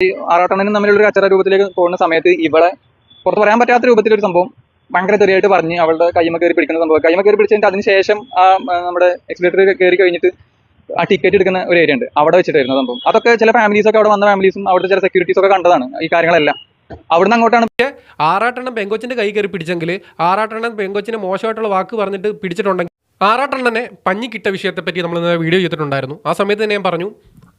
ഈ ആറാട്ടണ്ണനും തമ്മിലുള്ള ഒരു കച്ചറ രൂപത്തിലേക്ക് പോകുന്ന സമയത്ത് ഇവളെ പുറത്ത് പറയാൻ പറ്റാത്ത രൂപത്തിലൊരു സംഭവം ഭയങ്കര തെറിയായിട്ട് പറഞ്ഞ് അവളുടെ കൈമ കയറി പിടിക്കുന്ന സംഭവം. കൈമ കയറി പിടിച്ചതിന് അതിനുശേഷം നമ്മുടെ എക്സിലേറ്റർ കയറി കഴിഞ്ഞിട്ട് ആ ടിക്കറ്റ് എടുക്കുന്ന ഒരു ഏരിയ ഉണ്ട്, അവിടെ വെച്ചിട്ടായിരുന്നു സംഭവം. അതൊക്കെ ചില ഫാമിലീസൊക്കെ അവിടെ വന്ന ഫാമിലീസും അവിടുത്തെ ചില സെക്യൂരിറ്റീസ് ഒക്കെ കണ്ടതാണ് ഈ കാര്യങ്ങളെല്ലാം. അവിടുന്ന് അങ്ങോട്ടാണ് ആറാട്ടെണ്ണം പെങ്കൊച്ചിന്റെ കൈ കയറി പിടിച്ചെങ്കിൽ ആറാട്ടെണ്ണം പെങ്കൊച്ചിന് മോശമായിട്ടുള്ള വാക്ക് പറഞ്ഞിട്ട് പിടിച്ചിട്ടുണ്ടെങ്കിൽ ആറാട്ടെണ്ണനെ പഞ്ഞിക്കിട്ട വിഷയത്തെപ്പറ്റി നമ്മൾ വീഡിയോ ചെയ്തിട്ടുണ്ടായിരുന്നു. ആ സമയത്ത് തന്നെ ഞാൻ പറഞ്ഞു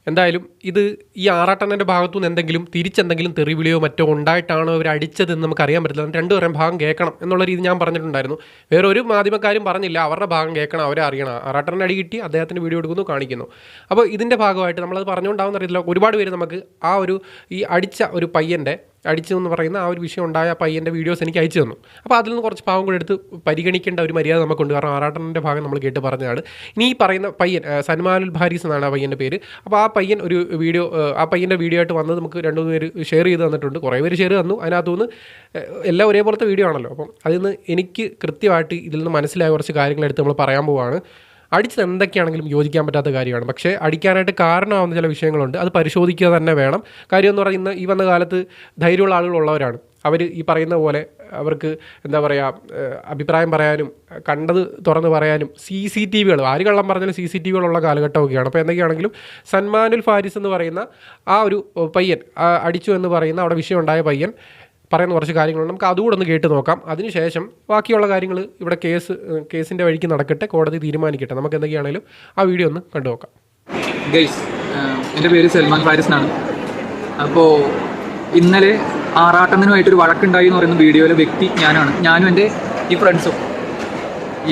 എന്തായാലും ഇത് ഈ ആറാട്ടണ്ണൻ്റെ ഭാഗത്തുനിന്ന് എന്തെങ്കിലും തിരിച്ചെന്തെങ്കിലും തെറിവിളിയോ മറ്റോ ഉണ്ടായിട്ടാണോ അവർ അടിച്ചതെന്ന് നമുക്കറിയാൻ പറ്റില്ല. രണ്ടുപേരും ഭാഗം കേൾക്കണം എന്നുള്ള രീതി ഞാൻ പറഞ്ഞിട്ടുണ്ടായിരുന്നു. വേറെ ഒരു മാധ്യമക്കാരും പറഞ്ഞില്ല അവരുടെ ഭാഗം കേൾക്കണം, അവരെ അറിയണം. ആറാട്ടണ്ണൻ അടി കിട്ടി, അദ്ദേഹത്തിന് വീഡിയോ എടുക്കുന്നു, കാണിക്കുന്നു. അപ്പോൾ ഇതിൻ്റെ ഭാഗമായിട്ട് നമ്മളത് പറഞ്ഞുകൊണ്ടാവുന്ന അറിയില്ല, ഒരുപാട് പേര് നമുക്ക് ആ ഒരു ഈ അടിച്ച ഒരു പയ്യൻ്റെ അടിച്ചു എന്ന് പറയുന്ന ആ ഒരു വിഷയം ഉണ്ടായ പയ്യൻ്റെ വീഡിയോസ് എനിക്ക് അയച്ചു തന്നു. അപ്പോൾ അതിൽ നിന്ന് കുറച്ച് ഭാഗം കൂടെ എടുത്ത് പരിഗണിക്കേണ്ട ഒരു മര്യാദ നമുക്കുണ്ട്. കാരണം ആറാട്ടണ്ണൻ്റെ ഭാഗം നമ്മൾ കേട്ട് പറഞ്ഞതാണ്. ഇനി ഈ പറയുന്ന പയ്യൻ സൽമാനുൽ ഫാരിസ് എന്നാണ് ആ പയ്യൻ്റെ പേര്. അപ്പോൾ ആ പയ്യൻ ഒരു വീഡിയോ, ആ പയ്യൻ്റെ വീഡിയോ ആയിട്ട് വന്നത് നമുക്ക് 2-3 പേര് ഷെയർ ചെയ്ത് തന്നിട്ടുണ്ട്. കുറേ പേര് ഷെയർ തന്നു. അതിനകത്തുനിന്ന് എല്ലാം ഒരേപോലത്തെ വീഡിയോ ആണല്ലോ. അപ്പം അതിൽ നിന്ന് എനിക്ക് കൃത്യമായിട്ട് ഇതിൽ നിന്ന് മനസ്സിലായ കുറച്ച് കാര്യങ്ങളെടുത്ത് നമ്മൾ പറയാൻ പോവുകയാണ്. അടിച്ചത് എന്തൊക്കെയാണെങ്കിലും യോജിക്കാൻ പറ്റാത്ത കാര്യമാണ്. പക്ഷേ അടിക്കാനായിട്ട് കാരണമാവുന്ന ചില വിഷയങ്ങളുണ്ട്, അത് പരിശോധിക്കുക തന്നെ വേണം. കാര്യം എന്ന് പറയുന്ന ഈ വന്ന കാലത്ത് ധൈര്യമുള്ള ആളുകളുള്ളവരാണ്. അവർ ഈ പറയുന്ന പോലെ അവർക്ക് എന്താ പറയുക, അഭിപ്രായം പറയാനും കണ്ടത് തുറന്ന് പറയാനും CCTV ആര് കള്ളം പറഞ്ഞാലും CCTV ഉള്ള കാലഘട്ടമൊക്കെയാണ്. അപ്പോൾ എന്തൊക്കെയാണെങ്കിലും സൽമാനുൽ ഫാരിസ് എന്ന് പറയുന്ന ആ ഒരു പയ്യൻ, അടിച്ചു എന്ന് പറയുന്ന അവിടെ വിഷയം ഉണ്ടായ പയ്യൻ പറയുന്ന കുറച്ച് കാര്യങ്ങളുണ്ട്. നമുക്ക് അതുകൂടെ ഒന്ന് കേട്ട് നോക്കാം. അതിനുശേഷം ബാക്കിയുള്ള കാര്യങ്ങൾ ഇവിടെ കേസിൻ്റെ വഴിക്ക് നടക്കട്ടെ, കോടതി തീരുമാനിക്കട്ടെ. നമുക്ക് എന്തൊക്കെയാണെങ്കിലും ആ വീഡിയോ ഒന്ന് കണ്ടു നോക്കാം. ഗൈസ്, എൻ്റെ പേര് സൽമാൻ ഫാരിസ് എന്നാണ്. അപ്പോൾ ഇന്നലെ ആറാട്ടണ്ണനുമായിട്ടൊരു വഴക്കുണ്ടായി എന്ന് പറയുന്ന വീഡിയോയിലെ വ്യക്തി ഞാനും എൻ്റെ ഈ ഫ്രണ്ട്സും,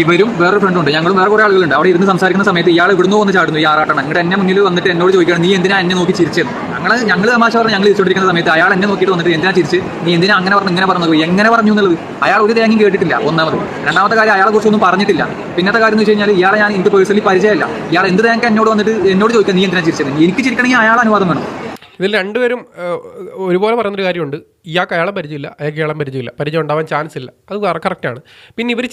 ഇവരും വേറൊരു ഫ്രണ്ടും ഉണ്ട്. ഞങ്ങളും വേറെ കുറേ ആളുകളുണ്ട്. അവിടെ ഇരുന്ന് സംസാരിക്കുന്ന സമയത്ത് ഇയാൾ ഇവിടുന്ന് വന്ന് ചാടുന്നു, ഈ ആറാട്ടണ്ണൻ. എന്നിട്ട് എന്നെ മുന്നിൽ വന്നിട്ട് എന്നോട് ചോദിക്കുകയാണ്, നീ എന്തിനാ എന്നെ നോക്കി ചിരിച്ചത്? ഞങ്ങൾ തമാശ പറഞ്ഞ് ഞങ്ങൾ ചിരിച്ചോണ്ടിരിക്കുന്ന സമയത്ത് അയാൾ എന്നെ നോക്കിയിട്ട് വന്നിട്ട് എന്തിനാ ചിരിച്ച്, നീ എന്തിനാ അങ്ങനെ പറഞ്ഞു ഇങ്ങനെ പറഞ്ഞു, എങ്ങനെ പറഞ്ഞു എന്നുള്ളത് അയാൾ ഒരു തേങ്ങയും കേട്ടിട്ടില്ല. ഒന്നാമത്. രണ്ടാമത്തെ കാര്യം, അയാളെ കുറിച്ചൊന്നും പറഞ്ഞിട്ടില്ല. പിന്നത്തെ കാര്യം എന്ന് വെച്ച് കഴിഞ്ഞാൽ ഇയാളെ എനിക്ക് പേഴ്സണലി പരിചയമില്ല. ഇയാൾ എന്ത് തേങ്ങ എന്നോട് ചോദിക്കുക, നീ എന്തിനാ ചിരിച്ചത്? എനിക്ക് ചിരിക്കണമെങ്കിൽ അയാൾ അനുവാദം വേണം. ഇതിൽ രണ്ടുപേരും ഒരുപോലെ പറയുന്നൊരു കാര്യമുണ്ട്, ഇയാൾക്ക് അയാളെ പരിചയമില്ല, അയാൾക്ക് ഇയാളെ പരിചയമില്ല, പരിചയം ഉണ്ടാവാൻ ചാൻസ് ഇല്ല. അത് കറക്റ്റാണ്. പിന്നെ ഇവർ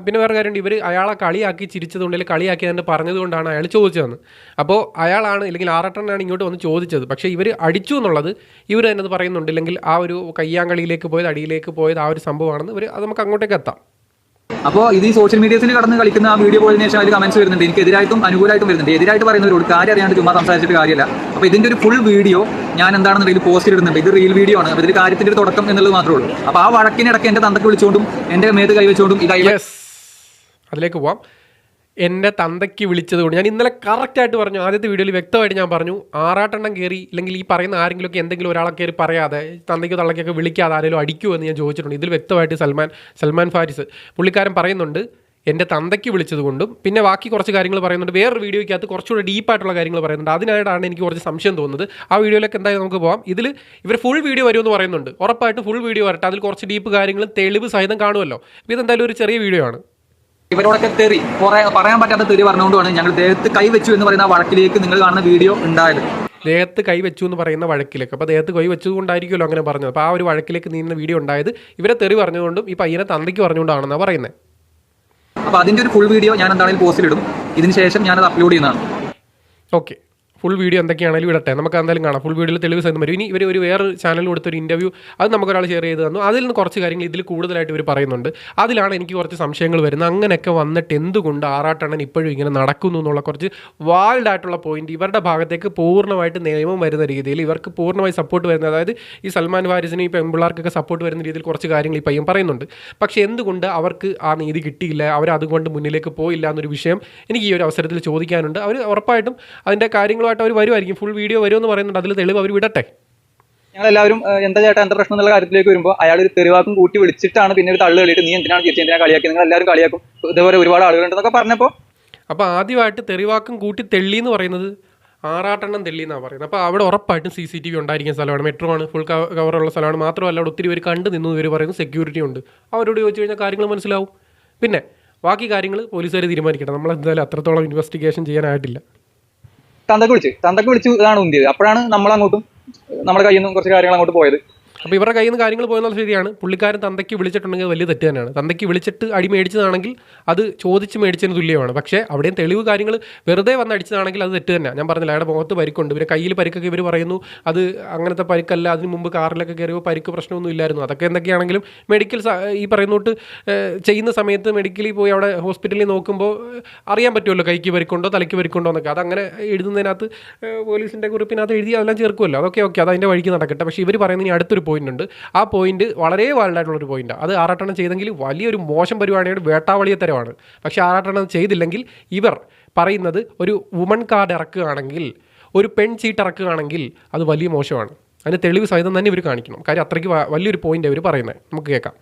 പിന്നെ വേറെ കാര്യമുണ്ട്, ഇവർ അയാളെ കളിയാക്കി ചിരിച്ചതുകൊണ്ട് അല്ലെങ്കിൽ കളിയാക്കി തന്നെ പറഞ്ഞതുകൊണ്ടാണ് അയാൾ ചോദിച്ചതെന്ന്. അപ്പോൾ അയാളാണ് അല്ലെങ്കിൽ ആറാട്ടണ്ണനാണ് ഇങ്ങോട്ട് വന്ന് ചോദിച്ചത്. പക്ഷേ ഇവർ അടിച്ചു എന്നുള്ളത് ഇവർ തന്നെ അത് പറയുന്നുണ്ട്. അല്ലെങ്കിൽ ആ ഒരു കയ്യാങ്കളിയിലേക്ക് പോയത്, അടിയിലേക്ക് പോയത് ആ ഒരു സംഭവമാണെന്ന് അത് നമുക്ക് അങ്ങോട്ടേക്ക് എത്താം. അപ്പോൾ ഇത് ഈ സോഷ്യൽ മീഡിയസിൽ കടന്ന് കളിക്കുന്ന ആ വീഡിയോ പോയതിനു ശേഷം അതിൽ കമന്റ്സ് വരുന്നുണ്ട്. എനിക്ക് എതിരായിട്ടും അനുകൂലമായിട്ടും വരുന്നുണ്ട്. എതിരായിട്ട് പറയുന്നവരോട് കാര്യം അറിയാണ്ട് ചുമ്മാ സംസാരിച്ചിട്ട് കാര്യമില്ല. അപ്പോൾ ഇതിൻ്റെ ഒരു ഫുൾ വീഡിയോ ഞാൻ എന്താണെന്നുണ്ടെങ്കിൽ പോസ്റ്റ് ഇടുന്നുണ്ട്. ഇത് റീൽ വീഡിയോ ആണ്. ഇതിൽ കാര്യത്തിൻ്റെ ഒരു തുടക്കം എന്നുള്ളത് മാത്രമേ ഉള്ളൂ. അപ്പോൾ ആ വഴക്കിനിടയ്ക്ക് എൻ്റെ തന്തക്ക് വിളിച്ചുകൊണ്ടും എൻ്റെ മേത്ത് കൈവച്ചുകൊണ്ടും അതിലേക്ക് പോവാം. എൻ്റെ തന്തയ്ക്ക് വിളിച്ചതുകൊണ്ട് ഞാൻ ഇന്നലെ കറക്റ്റായിട്ട് പറഞ്ഞു. ആദ്യത്തെ വീഡിയോയിൽ വ്യക്തമായിട്ട് ഞാൻ പറഞ്ഞു, ആറാട്ടെണ്ണം കയറി ഇല്ലെങ്കിൽ ഈ പറയുന്ന ആരെങ്കിലുമൊക്കെ എന്തെങ്കിലും ഒരാളെ കയറി പറയാതെ തന്തയ്ക്കോ തള്ളയ്ക്കൊക്കെ വിളിക്കാതെ ആരെങ്കിലും അടിക്കുമോ എന്ന് ഞാൻ ചോദിച്ചിട്ടുണ്ട്. ഇതിൽ വ്യക്തമായിട്ട് സൽമാൻ ഫാരിസ് പുള്ളിക്കാരൻ പറയുന്നുണ്ട് എൻ്റെ തന്തയ്ക്ക് വിളിച്ചതുകൊണ്ടും. പിന്നെ ബാക്കി കുറച്ച് കാര്യങ്ങൾ പറയുന്നുണ്ട്. വേറൊരു വീഡിയോയ്ക്കകത്ത് കുറച്ചുകൂടെ ഡീപ്പായിട്ടുള്ള കാര്യങ്ങൾ പറയുന്നുണ്ട്. അതിനായിട്ടാണ് എനിക്ക് കുറച്ച് സംശയം തോന്നുന്നത്. ആ വീഡിയോയിലൊക്കെ എന്തായാലും നമുക്ക് പോകാം. ഇതിൽ ഇവർ ഫുൾ വീഡിയോ വരുമെന്ന് പറയുന്നുണ്ട്. ഉറപ്പായിട്ടും ഫുൾ വീഡിയോ വരട്ടെ. അതിൽ കുറച്ച് ഡീപ്പ് കാര്യങ്ങളും തെളിവ് സഹിതം കാണുമല്ലോ. അപ്പോൾ ഇതെന്തായാലും ഒരു ചെറിയ വീഡിയോ ആണ്. ഇവരോടൊക്കെ പറയാൻ പറ്റാത്ത തെറി പറഞ്ഞുകൊണ്ടാണ് ഞങ്ങൾ ദേഹത്ത് കൈവച്ചു എന്ന് പറയുന്ന വഴക്കിലേക്ക് നിങ്ങൾ കാണുന്ന വീഡിയോ ഉണ്ടായത്. ദേഹത്ത് കൈവച്ചു എന്ന് പറയുന്ന വഴക്കിലേക്ക്, അപ്പോൾ ദേഹത്ത് കൈ വെച്ചതുകൊണ്ടായിരിക്കുമല്ലോ അങ്ങനെ പറഞ്ഞത്. അപ്പോൾ ആ ഒരു വഴക്കിലേക്ക് നീങ്ങുന്ന വീഡിയോ ഉണ്ടായത് ഇവരെ തെറി പറഞ്ഞുകൊണ്ടും ഈ പയ്യനെ തന്തയ്ക്ക് പറഞ്ഞുകൊണ്ടാണെന്നാണ് പറയുന്നത്. അപ്പോൾ അതിൻ്റെ ഒരു ഫുൾ വീഡിയോ ഞാൻ എന്താണെങ്കിലും പോസ്റ്റിലിടും. ഇതിന് ശേഷം ഞാനത് അപ്ലോഡ് ചെയ്യുന്നതാണ്. ഓക്കെ, ഫുൾ വീഡിയോ എന്തൊക്കെയാണെങ്കിലും ഇടട്ടെ, നമുക്ക് എന്തായാലും കാണാം. ഫുൾ വീഡിയോയിൽ തെളിവ് സഹിതം വരും. ഇനി ഇവർ വേറെ ചാനലിൽ കൊടുത്തൊരു ഇൻ്റർവ്യൂ അത് നമുക്കൊരാൾ ഷെയർ ചെയ്ത് തന്നു. അതിൽ നിന്ന് കുറച്ച് കാര്യങ്ങൾ ഇതിൽ കൂടുതലായിട്ട് ഇവർ പറയുന്നുണ്ട്. അതിലാണ് എനിക്ക് കുറച്ച് സംശയങ്ങൾ വരുന്നത്. അങ്ങനെയൊക്കെ വന്നിട്ട് എന്തുകൊണ്ട് ആറാട്ടണ്ണൻ ഇപ്പോഴും ഇങ്ങനെ നടക്കുന്നു എന്നുള്ള കുറച്ച് വാൾഡ് ആയിട്ടുള്ള പോയിന്റ് ഇവരുടെ ഭാഗത്തേക്ക് പൂർണ്ണമായിട്ട് നിയമം വരുന്ന രീതിയിൽ ഇവർക്ക് പൂർണ്ണമായി സപ്പോർട്ട് വരുന്നത്, അതായത് ഈ സൽമാൻ ഫാരിസിന് ഈ പെൺപിള്ളേർക്കൊക്കെ സപ്പോർട്ട് വരുന്ന രീതിയിൽ കുറച്ച് കാര്യങ്ങൾ ഈ പയ്യൻ പറയുന്നുണ്ട്. പക്ഷേ എന്തുകൊണ്ട് അവർക്ക് ആ നീതി കിട്ടിയില്ല, അവരതുകൊണ്ട് മുന്നിലേക്ക് പോയില്ല എന്നൊരു വിഷയം എനിക്ക് ഈ ഒരു അവസരത്തിൽ ചോദിക്കാനുണ്ട്. അവർ ഉറപ്പായിട്ടും അതിൻ്റെ കാര്യങ്ങളുമായിട്ട് അവർ വരുമായിരിക്കും. ഫുൾ വീഡിയോ വരുമെന്ന് പറയുന്നുണ്ട്. അതിൽ തെളിവ് അവർ വിടട്ടെ. ഞങ്ങളെല്ലാവരും എന്താ ചേട്ടാ എന്താ പ്രശ്നം എന്നുള്ള കാര്യത്തിലേക്ക് വരുമ്പോൾ അയാൾ ഒരു തെരുവാക്കും കൂട്ടി വിളിച്ചിട്ടാണ് പിന്നെ ഒരു തള്ളു കളിയിട്ട് നീ എന്തിനാണ് തിരിച്ച് എന്തിനാ കളിയാക്കി, നിങ്ങൾ എല്ലാവരും കളിയാക്കും, ഇതേപോലെ ഒരുപാട് ആളുകളുണ്ടെന്നൊക്കെ പറഞ്ഞപ്പോൾ അപ്പോൾ ആദ്യമായിട്ട് തെറിവാക്കും കൂട്ടി തെള്ളി എന്ന് പറയുന്നത് ആറാട്ടെണ്ണം തെള്ളി എന്നാണ് പറയുന്നത്. അപ്പോൾ അവിടെ ഉറപ്പായിട്ടും CCTV ഉണ്ടായിരിക്കുന്ന സ്ഥലമാണ്. മെട്രോ ആണ്, ഫുൾ കവറുള്ള സ്ഥലമാണ്. മാത്രമല്ല അവിടെ ഒത്തിരി പേര് കണ്ടു നിന്നു ഇവർ പറയുന്നത് സെക്യൂരിറ്റി ഉണ്ട്. അവരോട് ചോദിച്ചു കഴിഞ്ഞാൽ കാര്യങ്ങൾ മനസ്സിലാവും. പിന്നെ ബാക്കി കാര്യങ്ങൾ പോലീസുകാർ തീരുമാനിക്കട്ടെ. നമ്മളെന്തായാലും അത്രത്തോളം ഇൻവെസ്റ്റിഗേഷൻ ചെയ്യാനായിട്ടില്ല. തന്തക്ക് വിളിച്ചു ഇതാണ് ഉന്തിയത്. അപ്പോഴാണ് നമ്മളങ്ങോട്ടും നമ്മുടെ കയ്യിൽ നിന്നും കുറച്ച് കാര്യങ്ങൾ അങ്ങോട്ട് പോയത്. അപ്പോൾ ഇവരുടെ കയ്യിൽ നിന്ന് കാര്യങ്ങൾ പോയെന്നുള്ള ശരിയാണ്. പുള്ളിക്കാരൻ തന്തയ്ക്ക് വിളിച്ചിട്ടുണ്ടെങ്കിൽ അത് വലിയ തെറ്റ് തന്നെയാണ്. തന്തയ്ക്ക് വിളിച്ചിട്ട് അടി മേടിച്ചതാണെങ്കിൽ അത് ചോദിച്ച് മേടിച്ചതിന് തുല്യമാണ്. പക്ഷേ അവിടെയും തെളിവ് കാര്യങ്ങൾ വെറുതെ വന്ന് അടിച്ചതാണെങ്കിൽ അത് തെറ്റ് തന്നെയാണ്. ഞാൻ പറഞ്ഞില്ല, അയാളുടെ മുഖത്ത് പരിക്കുണ്ട്, ഇവരെ കയ്യിൽ പരിക്കൊക്കെ ഇവർ പറയുന്നു അത് അങ്ങനത്തെ പരിക്കല്ല, അതിന് മുമ്പ് കാറിലൊക്കെ കയറിയോ പരിക്ക് പ്രശ്നമൊന്നും ഇല്ലായിരുന്നു. അതൊക്കെ എന്തൊക്കെയാണെങ്കിലും മെഡിക്കൽ ഈ പറയുന്നോട്ട് ചെയ്യുന്ന സമയത്ത് മെഡിക്കലിൽ പോയി അവിടെ ഹോസ്പിറ്റലിൽ നോക്കുമ്പോൾ അറിയാൻ പറ്റുമല്ലോ കൈക്ക് പരിക്കുണ്ടോ തലയ്ക്ക് പരിക്കുണ്ടോ എന്നൊക്കെ. അതങ്ങനെ എഴുതുന്നതിനകത്ത് പോലീസിൻ്റെ കുറിപ്പിനകത്ത് എഴുതി അതെല്ലാം ചേർക്കുമല്ലോ. അതൊക്കെ ഓക്കെ, അത് അതിൻ്റെ വഴിക്ക് നടക്കട്ടെ. പക്ഷേ ഇവർ പറയുന്നതിന് അടുത്തൊരു പോയിന്റ് ഉണ്ട്. ആ പോയിന്റ് വളരെ വാലിഡായിട്ടുള്ളൊരു പോയിന്റാണ്. അത് ആറാട്ടെണ്ണം ചെയ്തെങ്കിൽ വലിയൊരു മോശം പരിപാടിയാണ്, വേട്ടാവളിയത്തരമാണ്. പക്ഷേ ആറാട്ടെണ്ണം ചെയ്തില്ലെങ്കിൽ ഇവർ പറയുന്നത് ഒരു വുമൺ കാർഡ് ഇറക്കുകയാണെങ്കിൽ, ഒരു പെൺ ചീട്ട് ഇറക്കുകയാണെങ്കിൽ അത് വലിയ മോശമാണ്. അതിന് തെളിവ് സഹിതം തന്നെ ഇവർ കാണിക്കണം. കാര്യം അത്രയ്ക്ക് വലിയൊരു പോയിന്റ് അവർ പറയുന്നത്. നമുക്ക് കേൾക്കാം.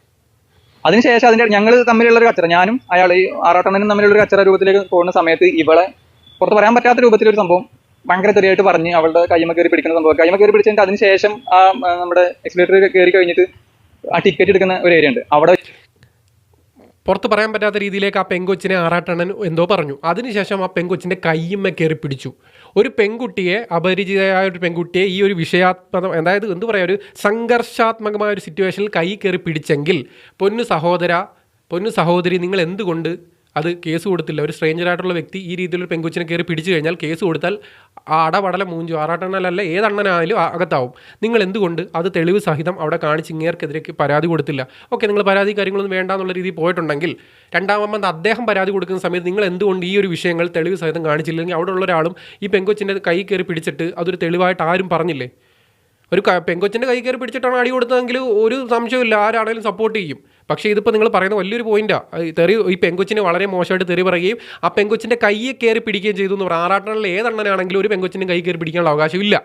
അതിനുശേഷം അതിന്റെ ഞങ്ങൾ തമ്മിലുള്ള ഒരു കച്ചറ, ഞാനും അയാൾ ഈ ആറാട്ടണ്ണനും തമ്മിലുള്ള ഒരു കച്ചറ രൂപത്തിലേക്ക് പോകുന്ന സമയത്ത് ഇവളെ പുറത്ത് പറയാൻ പറ്റാത്ത രൂപത്തിലൊരു സംഭവം ഭയങ്കര തെറിയായിട്ട് പറഞ്ഞ് അവളുടെ കൈമ കയറി പിടിക്കുന്ന സംഭവം. കൈമ കയറി പിടിച്ചിട്ട് അതിനുശേഷം ആ നമ്മുടെ എക്സിലേറ്റർ കയറി കഴിഞ്ഞിട്ട് ആ ടിക്കറ്റ് എടുക്കുന്ന ഒരു ഏരിയ ഉണ്ട്, അവിടെ പുറത്ത് പറയാൻ പറ്റാത്ത രീതിയിലേക്ക് ആ പെങ്കൊച്ചിനെ ആറാട്ടണ്ണൻ എന്തോ പറഞ്ഞു. അതിനുശേഷം ആ പെങ്കൊച്ചിൻ്റെ കയ്യമ്മ കയറി പിടിച്ചു. ഒരു പെൺകുട്ടിയെ, അപരിചിതയായ ഒരു പെൺകുട്ടിയെ ഈ ഒരു വിഷയാത്മകം, അതായത് എന്ത് പറയുക, ഒരു സംഘർഷാത്മകമായ ഒരു സിറ്റുവേഷനിൽ കൈ കയറി പിടിച്ചെങ്കിൽ പൊന്നു സഹോദരി നിങ്ങൾ എന്തുകൊണ്ട് അത് കേസ് കൊടുത്തില്ല? ഒരു സ്ട്രേഞ്ചറായിട്ടുള്ള വ്യക്തി ഈ രീതിയിലൊരു പെങ്കൊച്ചിനെ കയറി പിടിച്ചു കഴിഞ്ഞാൽ കേസ് കൊടുത്താൽ അടപടല മൂഞ്ചു, ആറാട്ടണ്ണനല്ല ഏതെണ്ണനായാലും അകത്താവും. നിങ്ങൾ എന്തുകൊണ്ട് അത് തെളിവ് സഹിതം അവിടെ കാണിച്ച് ഇങ്ങേർക്കെതിരെ പരാതി കൊടുത്തില്ല? ഓക്കെ, നിങ്ങൾ പരാതി കാര്യങ്ങളൊന്നും വേണ്ട എന്നുള്ള രീതിയിൽ പോയിട്ടുണ്ടെങ്കിൽ രണ്ടാമത് അദ്ദേഹം പരാതി കൊടുക്കുന്ന സമയത്ത് നിങ്ങൾ എന്തുകൊണ്ട് ഈ ഒരു വിഷയങ്ങൾ തെളിവ് സഹിതം കാണിച്ചില്ലെങ്കിൽ അവിടെ ഉള്ള ഒരാളും ഈ പെങ്കൊച്ചിൻ്റെ കൈ കയറി പിടിച്ചിട്ട് അതൊരു തെളിവായിട്ട് ആരും പറഞ്ഞില്ലേ? ഒരു പെങ്കൊച്ചിൻ്റെ കൈ കയറി പിടിച്ചിട്ടാണ് അടി കൊടുത്തതെങ്കിൽ ഒരു സംശയമില്ല, ആരാണെങ്കിലും സപ്പോർട്ട് ചെയ്യും. പക്ഷേ ഇതിപ്പോൾ നിങ്ങൾ പറയുന്ന വലിയൊരു പോയിന്റാണ്. ഈ പെങ്കൊച്ചിനെ വളരെ മോശമായിട്ട് തെറി പറയുകയും ആ പെങ്കൊച്ചിൻ്റെ കൈയെ കയറി പിടിക്കുകയും ചെയ്തു എന്ന് പറയാം. ആറാട്ടണിൽ ഏതെണ്ണനാണെങ്കിലും ഒരു പെങ്കൊച്ചിൻ്റെ കൈ കയറി പിടിക്കാനുള്ള അവകാശമില്ല.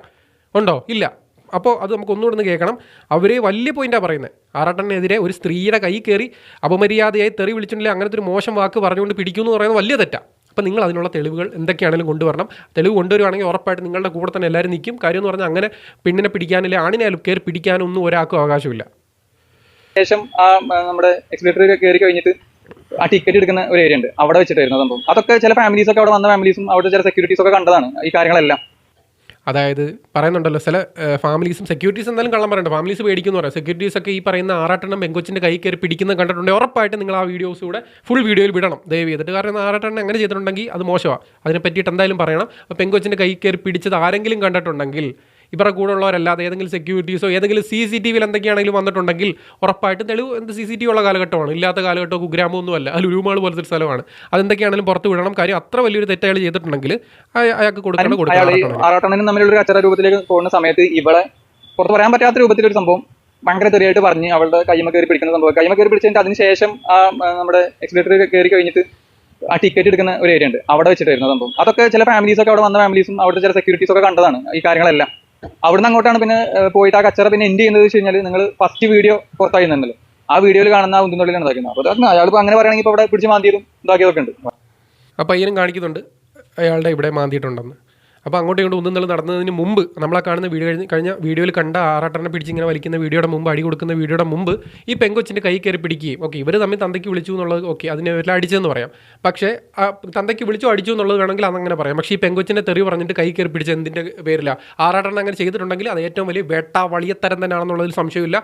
ഉണ്ടോ? ഇല്ല. അപ്പോൾ അത് നമുക്ക് ഒന്നുകൂടെ ഒന്ന് കേൾക്കണം. അവർ വലിയ പോയിന്റാണ് പറയുന്നത്. ആറാട്ടനെതിരെ ഒരു സ്ത്രീയുടെ കൈ കയറി അപമര്യാദയായി തെറി വിളിച്ചിട്ടില്ല, അങ്ങനത്തെ ഒരു മോശം വാക്ക് പറഞ്ഞുകൊണ്ട് പിടിക്കുമെന്ന് പറയുന്നത് വലിയ തെറ്റാണ്. അപ്പോൾ നിങ്ങൾ അതിനുള്ള തെളിവുകൾ എന്തൊക്കെയാണെങ്കിലും കൊണ്ടുവരണം. തെളിവ് കൊണ്ടുവരുവാണെങ്കിൽ ഉറപ്പായിട്ട് നിങ്ങളുടെ കൂടെ തന്നെ എല്ലാവരും നിൽക്കും. കാര്യം എന്ന് പറഞ്ഞാൽ അങ്ങനെ പെണ്ണിനെ പിടിക്കാനില്ല, ആണിനായാലും കയറി പിടിക്കാനൊന്നും ഒരാൾക്കും അവകാശമില്ല. ശേഷം ആ നമ്മുടെ എക്സിലേറ്റർ കയറി കഴിഞ്ഞിട്ട് ആ ടിക്കറ്റ് എടുക്കുന്ന ഒരു ഏരിയ ഉണ്ട്, അവിടെ വെച്ചിട്ടായിരുന്നു സംഭവം. അതൊക്കെ ചില ഫാമിലീസൊക്കെ, അവിടെ വന്ന ഫാമിലീസും അവിടെ ചില സെക്യൂരിറ്റീസൊക്കെ കണ്ടതാണ് ഈ കാര്യങ്ങളെല്ലാം. അതായത് പറയുന്നുണ്ടല്ലോ ചില ഫാമിലീസും സെക്യൂരിറ്റീസ് എന്തായാലും കള്ളം പറയണ്ട, ഫാമിലീസ് പേടിക്കുന്നു പറയാം. സെക്യൂരിറ്റീസൊക്കെ ഈ പറയുന്ന ആറാട്ടെണ്ണം പെങ്കൊച്ചിൻ്റെ കൈ കയറി പിടിക്കുന്നത് കണ്ടിട്ടുണ്ടെങ്കിൽ ഉറപ്പായിട്ട് നിങ്ങൾ ആ വീഡിയോസ് കൂടെ ഫുൾ വീഡിയോയിൽ വിടണം ദയവ് ചെയ്തിട്ട്. കാരണം ആറാട്ടെണ്ണം അങ്ങനെ ചെയ്തിട്ടുണ്ടെങ്കിൽ അത് മോശമാണ്. അതിനെ പറ്റിയിട്ട് എന്തായാലും പറയണം. അപ്പോൾ പെങ്കൊച്ചിൻ്റെ കൈ കയറി പിടിച്ചത് ആരെങ്കിലും കണ്ടിട്ടുണ്ടെങ്കിൽ, ഇവരുടെ കൂടെ ഉള്ളവരല്ലാതെ ഏതെങ്കിലും സെക്യൂരിറ്റീസോ ഏതെങ്കിലും CCTVയിൽ എന്തൊക്കെയാണെങ്കിലും വന്നിട്ടുണ്ടെങ്കിൽ ഉറപ്പായിട്ടും തെളിവ് CCTV ഉള്ള കാലഘട്ടമാണ്, ഇല്ലാത്ത കാലഘട്ടമോ കുഗ്രാമമൊന്നുമല്ല, അത് ലുലുമാൾ പോലത്തെ ഒരു സ്ഥലമാണ്. അതെന്തൊക്കെയാണെങ്കിലും പുറത്ത് വിടണം. കാര്യം അത്ര വലിയൊരു തെറ്റയാൾ ചെയ്തിട്ടുണ്ടെങ്കിൽ അയാൾക്ക് കൊടുക്കണം. ആറാട്ടണ്ണനും തമ്മിലുള്ള കച്ചറ രൂപത്തിലേക്ക് പോകുന്ന സമയത്ത് ഇവളെ പുറത്ത് പറയാൻ പറ്റാത്ത രൂപത്തിലൊരു സംഭവം ഭയങ്കര തെറിയായിട്ട് പറഞ്ഞ് അവളുടെ കൈമ കയറി പിടിക്കുന്ന സംഭവം. കൈമ കയറി പിടിച്ചിട്ട് അതിനുശേഷം ആ നമ്മുടെ എക്സിലേറ്റർ കയറി കഴിഞ്ഞിട്ട് ആ ടിക്കറ്റ് എടുക്കുന്ന ഒരു ഏരിയ ഉണ്ട്, അവിടെ വെച്ചിട്ടായിരുന്നു സംഭവം. അതൊക്കെ ചില ഫാമിലീസൊക്കെ, അവിടെ വന്ന ഫാമിലീസും അവിടെ ചില സെക്യൂരിറ്റീസൊക്കെ കണ്ടതാണ് ഈ കാര്യങ്ങളെല്ലാം. അവിടുന്ന് അങ്ങോട്ടാണ് പിന്നെ പോയിട്ട് ആ കച്ചറ പിന്നെ എൻഡ് ചെയ്യുന്നത് വെച്ച് കഴിഞ്ഞാൽ, നിങ്ങൾ ഫസ്റ്റ് വീഡിയോ പുറത്തായിരുന്നല്ലോ, ആ വീഡിയോയിൽ കാണുന്ന ആ ഉന്തുന്നുള്ളിലാണ് ഇതാക്കുന്നത്. അപ്പോൾ അയാൾ അങ്ങനെ പറയുകയാണെങ്കിൽ ഇപ്പോൾ അവിടെ പിടിച്ച് മാന്തിയതും ഇതാക്കിയതൊക്കെ ഉണ്ട്. അപ്പോൾ പയ്യനും കാണിക്കുന്നുണ്ട് അയാളുടെ ഇവിടെ മാന്തിയിട്ടുണ്ടെന്ന്. അപ്പോൾ അങ്ങോട്ടും ഇങ്ങോട്ടും ഒന്നും നടന്നതിന് മുമ്പ് നമ്മളാ കാണുന്ന കഴിഞ്ഞ വീഡിയോയിൽ കണ്ട ആറാട്ടനെ പിടിച്ചിങ്ങനെ വലിക്കുന്ന വീഡിയോയുടെ മുമ്പ്, അടി കൊടുക്കുന്ന വീഡിയോയുടെ മുമ്പ് ഈ പെങ്കൊച്ചിൻ്റെ കൈ കയറി പിടിക്കുകയും, ഓക്കെ ഇവർ തമ്മിൽ തന്തയ്ക്ക് വിളിച്ചു എന്നുള്ളത് ഓക്കെ, അതിനെ എല്ലാം അടിച്ചതെന്ന് പറയാം. പക്ഷേ തന്തയ്ക്ക് വിളിച്ചു അടിച്ചു എന്നുള്ളത് വേണമെങ്കിൽ അതങ്ങനെ പറയാം. പക്ഷേ ഈ പെങ്കൊച്ചിൻ്റെ തെറി പറഞ്ഞിട്ട് കൈ കയറി പിടിച്ച എന്തിൻ്റെ പേരില്ല? ആറാട്ടൻ അങ്ങനെ ചെയ്തിട്ടുണ്ടെങ്കിൽ അത് ഏറ്റവും വലിയ വളിയത്തരം തന്നെയാണെന്നുള്ളതിൽ സംശയമില്ല.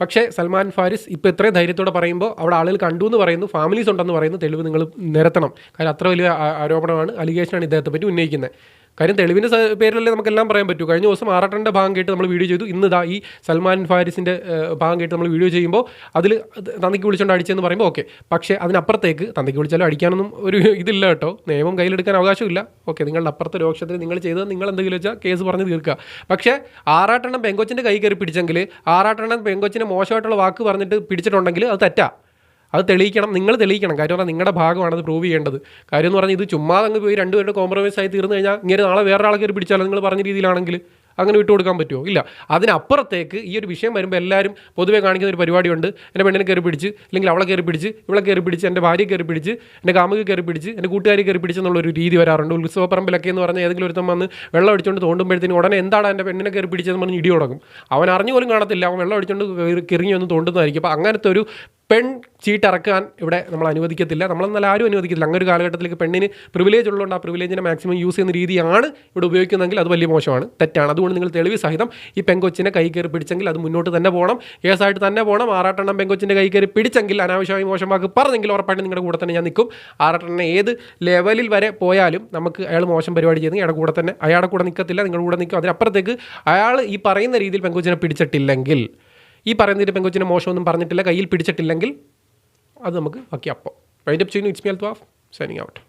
പക്ഷേ സൽമാൻ ഫാരിസ് ഇപ്പോൾ ഇത്രയും ധൈര്യത്തോടെ പറയുമ്പോൾ അവിടെ ആളുകൾ കണ്ടു എന്ന് പറയുന്നു, ഫാമിലീസ് ഉണ്ടെന്ന് പറയുന്നു, തെളിവ് നിങ്ങൾ നിരത്തണം. കാര്യം അത്ര വലിയ ആരോപണമാണ്, അലിഗേഷനാണ് ഇദ്ദേഹത്തെ പറ്റി ഉന്നയിക്കുന്നത്. കാര്യം തെളിവിൻ്റെ പേരിലല്ലേ നമുക്കെല്ലാം പറയാൻ പറ്റൂ. കഴിഞ്ഞ ദിവസം ആറാട്ടൻ്റെ ഭാഗം കേട്ട് നമ്മൾ വീഡിയോ ചെയ്തു, ഇന്ന് ഈ സൽമാൻ ഫാരിസിൻ്റെ ഭാഗം കേട്ട് നമ്മൾ വീഡിയോ ചെയ്യുമ്പോൾ അതിൽ തന്തയ്ക്ക് വിളിച്ചുകൊണ്ട് അടിച്ചെന്ന് പറയുമ്പോൾ ഓക്കെ. പക്ഷേ അതിനപ്പുറത്തേക്ക് തന്തയ്ക്ക് വിളിച്ചാലും അടിക്കാനൊന്നും ഒരു ഇതില്ല കേട്ടോ, നിയമം കയ്യിലെടുക്കാൻ അവകാശമില്ല. ഓക്കെ, നിങ്ങളുടെ അപ്പുറത്തെ രോക്ഷത്തിൽ നിങ്ങൾ ചെയ്തത് നിങ്ങൾ എന്തെങ്കിലും വെച്ചാൽ കേസ് പറഞ്ഞ് തീർക്കുക. പക്ഷേ ആറാട്ടെണ്ണം പെങ്കൊച്ചിൻ്റെ കൈ കയറി പിടിച്ചെങ്കിൽ, ആറാട്ടെണ്ണം പെങ്കൊച്ചിനെ മോശമായിട്ടുള്ള വാക്ക് പറഞ്ഞിട്ട് പിടിച്ചിട്ടുണ്ടെങ്കിൽ അത് തെറ്റാ. അത് തെളിയിക്കണം, നിങ്ങൾ തെളിയിക്കണം. കാര്യം പറഞ്ഞാൽ നിങ്ങളുടെ ഭാഗമാണ് അത് പ്രൂവ് ചെയ്യേണ്ടത്. കാര്യം എന്ന് പറഞ്ഞാൽ ഇത് ചുമ്മാ അങ്ങ് പോയി രണ്ടുപേരുടെ കോംപ്രമൈസ് ആയി തീർന്നു കഴിഞ്ഞാൽ ഇങ്ങനെ നാളെ വേറെ ആളെ കയറി പിടിച്ചാലോ നിങ്ങൾ പറഞ്ഞ രീതിയിലാണെങ്കിൽ അങ്ങനെ വിട്ടുകൊടുക്കാൻ പറ്റുമോ? ഇല്ല. അതിനപ്പുറത്തേക്ക് ഈ ഒരു വിഷയം വരുമ്പോൾ എല്ലാവരും പൊതുവേ കാണിക്കുന്ന ഒരു പരിപാടിയുണ്ട്, എൻ്റെ പെണ്ണിനെ കയറി പിടിച്ച്, അല്ലെങ്കിൽ അവളെ കയറി പിടിച്ച്, ഇവളെ കയറി പിടിച്ച്, എൻ്റെ ഭാര്യയെ കയറി പിടിച്ച്, എൻ്റെ കാമുകയെ കയറി പിടിച്ച്, എൻ്റെ കൂട്ടുകാരെ കയറി പിടിച്ചെന്നുള്ളൊരു രീതി വരാറുണ്ട്. ഉത്സവപ്പറമ്പിലൊക്കെ എന്ന് പറഞ്ഞാൽ ഏതെങ്കിലും ഒരുത്തം വന്ന് വെള്ളം അടിച്ചുകൊണ്ട് തോണ്ടുമ്പോഴത്തേനും ഉടനെ എന്താണ് എൻ്റെ പെണ്ണിനെ കയറി പിടിച്ചതെന്ന് പറഞ്ഞ് ഇടി തുടങ്ങും. അവൻ അറിഞ്ഞു പോലും കാണത്തില്ല, അവൻ വെള്ളം അടിച്ചുകൊണ്ട് കിറങ്ങി ഒന്ന് തോണ്ടുന്നതായിരിക്കും. അപ്പോൾ അങ്ങനത്തെ ഒരു പെൺ ചീട്ടിറക്കാൻ ഇവിടെ നമ്മൾ അനുവദിക്കത്തില്ല. നമ്മളെന്നാൽ ആരും അനുവദിക്കത്തില്ല. അങ്ങനെ ഒരു കാലഘട്ടത്തിലേക്ക് പെണ്ണിന് പ്രിവിലേജ് ഉള്ളതുകൊണ്ട് ആ പ്രിവിലേജിനെ മാക്സിമം യൂസ് ചെയ്യുന്ന രീതിയാണ് ഇവിടെ ഉപയോഗിക്കുന്നതെങ്കിൽ അത് വലിയ മോശമാണ്, തെറ്റാണ്. അതുകൊണ്ട് നിങ്ങൾ തെളിവ് സഹിതം ഈ പെങ്കൊച്ചിനെ കൈ കയറി പിടിച്ചെങ്കിൽ അത് മുന്നോട്ട് തന്നെ പോകണം, കേസായിട്ട് തന്നെ പോകണം. ആറാട്ടെണ്ണം പെങ്കൊച്ചിൻ്റെ കൈ കയറി പിടിച്ചെങ്കിൽ, അനാവശ്യമായി മോശം വാക്ക് പറഞ്ഞെങ്കിൽ ഉറപ്പായിട്ടും നിങ്ങളുടെ കൂടെ തന്നെ ഞാൻ നിൽക്കും. ആറാട്ടെണ്ണനെ ഏത് ലെവലിൽ വരെ പോയാലും നമുക്ക് അയാൾ മോശം പരിപാടി ചെയ്യുന്നത് അയാളുടെ കൂടെ നിൽക്കത്തില്ല, നിങ്ങളുടെ കൂടെ നിൽക്കും. അതിനപ്പുറത്തേക്ക് അയാൾ ഈ പറയുന്ന രീതിയിൽ പെങ്കൊച്ചിനെ പിടിച്ചിട്ടില്ലെങ്കിൽ, ഈ പറയുന്ന രീതിയിൽ പെങ്കൊച്ചിനെ മോശമൊന്നും പറഞ്ഞിട്ടില്ല, കയ്യിൽ പിടിച്ചിട്ടില്ലെങ്കിൽ അത് നമുക്ക് ബാക്കി അപ്പോൾ വൈൻഡപ്പ് ചെയ്യുന്നു. It's me Althaf signing out.